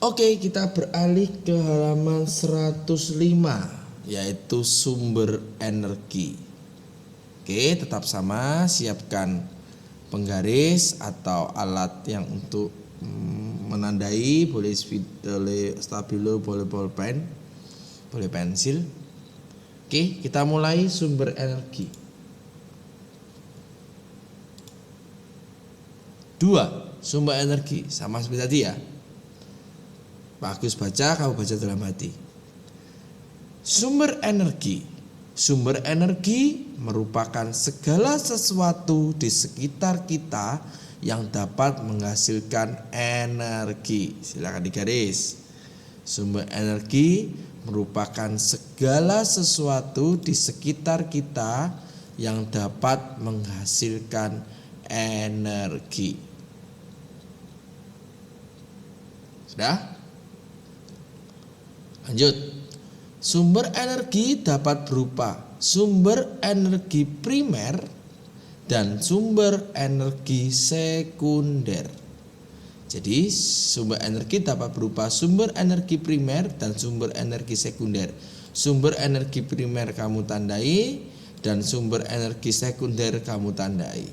Oke, kita beralih ke halaman 105, yaitu sumber energi. Oke, tetap sama, siapkan penggaris atau alat yang untuk menandai, boleh stabilo, boleh bolpen, boleh pensil. Oke, kita mulai sumber energi. 2. Sumber energi, sama seperti tadi ya. Pak Agus baca, kamu baca dalam hati. Sumber energi. Sumber energi merupakan segala sesuatu di sekitar kita yang dapat menghasilkan energi. Silakan digaris. Sumber energi merupakan segala sesuatu di sekitar kita yang dapat menghasilkan energi. Sudah? Lanjut. Sumber energi dapat berupa sumber energi primer dan sumber energi sekunder. Jadi sumber energi dapat berupa sumber energi primer dan sumber energi sekunder. Sumber energi primer kamu tandai dan sumber energi sekunder kamu tandai.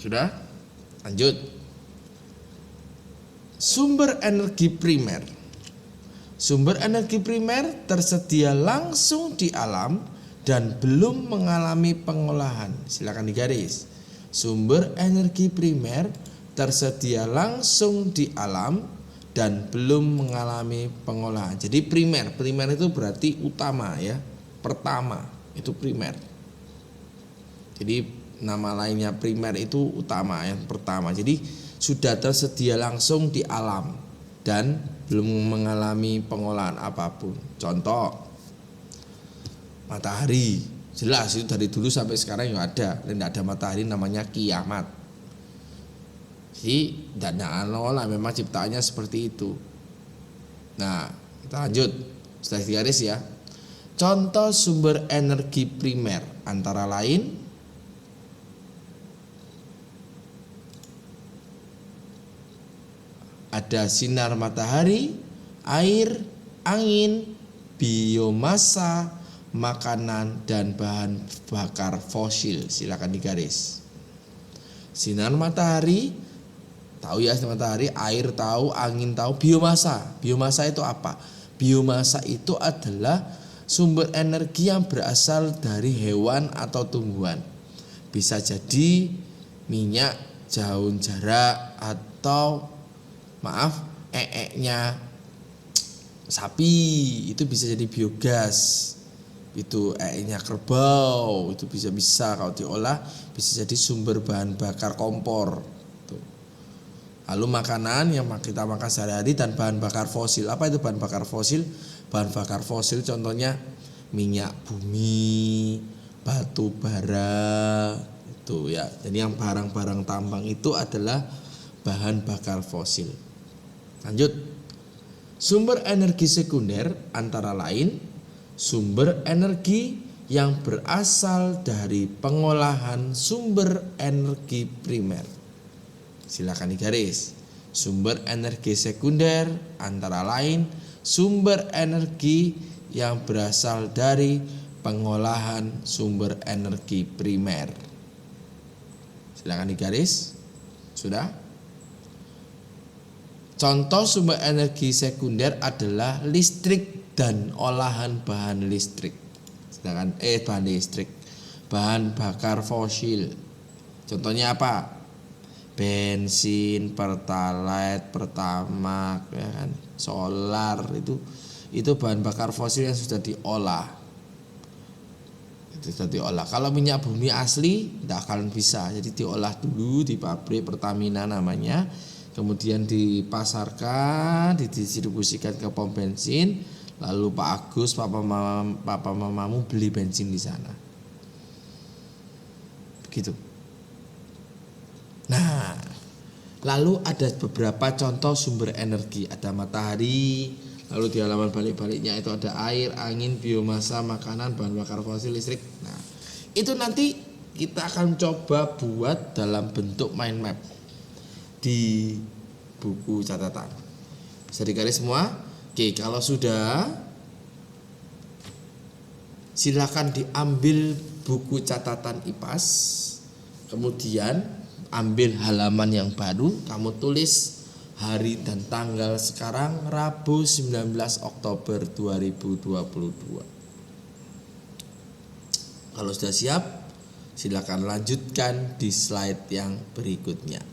Sudah? Lanjut. Sumber energi primer. Sumber energi primer tersedia langsung di alam dan belum mengalami pengolahan. Silakan digaris. Sumber energi primer tersedia langsung di alam dan belum mengalami pengolahan. Jadi primer itu berarti utama ya. Pertama, itu primer. Jadi nama lainnya primer itu utama, yang pertama. Jadi sudah tersedia langsung di alam dan belum mengalami pengolahan apapun. Contoh, matahari. Jelas itu dari dulu sampai sekarang yang ada. Dan tidak ada matahari namanya kiamat. Jadi tidak ada, memang ciptaannya seperti itu. Nah, kita lanjut. Sudah digaris ya. Contoh sumber energi primer antara lain ada sinar matahari, air, angin, biomasa, makanan, dan bahan bakar fosil. Silakan digaris. Sinar matahari, tahu ya sinar matahari, air tahu, angin tahu, biomasa. Biomasa itu apa? Biomasa itu adalah sumber energi yang berasal dari hewan atau tumbuhan. Bisa jadi minyak, daun jarak, atau nya sapi itu bisa jadi biogas. Itu nya kerbau itu bisa kalau diolah bisa jadi sumber bahan bakar kompor. Lalu makanan yang kita makan sehari-hari dan bahan bakar fosil. Apa itu bahan bakar fosil? Bahan bakar fosil contohnya minyak bumi, batu bara itu ya. Jadi yang barang-barang tambang itu adalah bahan bakar fosil. Lanjut. Sumber energi sekunder antara lain sumber energi yang berasal dari pengolahan sumber energi primer. Silakan digaris. Sumber energi sekunder antara lain sumber energi yang berasal dari pengolahan sumber energi primer. Silakan digaris. Sudah? Contoh sumber energi sekunder adalah listrik dan olahan bahan listrik. Sedangkan bahan listrik, bahan bakar fosil. Contohnya apa? Bensin, pertalite, pertamax, ya kan? Solar itu bahan bakar fosil yang sudah diolah. Itu sudah diolah. Kalau minyak bumi asli tidak akan bisa. Jadi diolah dulu di pabrik Pertamina namanya. Kemudian dipasarkan, didistribusikan ke pom bensin, lalu Pak Agus, papa mamamu beli bensin di sana. Begitu. Nah, lalu ada beberapa contoh sumber energi. Ada matahari, lalu di halaman balik-baliknya itu ada air, angin, biomasa, makanan, bahan bakar fosil, listrik. Nah, itu nanti kita akan coba buat dalam bentuk mind map di buku catatan. Bisa digaris semua? Oke, kalau sudah, silakan diambil buku catatan IPAS, kemudian ambil halaman yang baru, kamu tulis hari dan tanggal sekarang Rabu 19 Oktober 2022. Kalau sudah siap, silakan lanjutkan di slide yang berikutnya.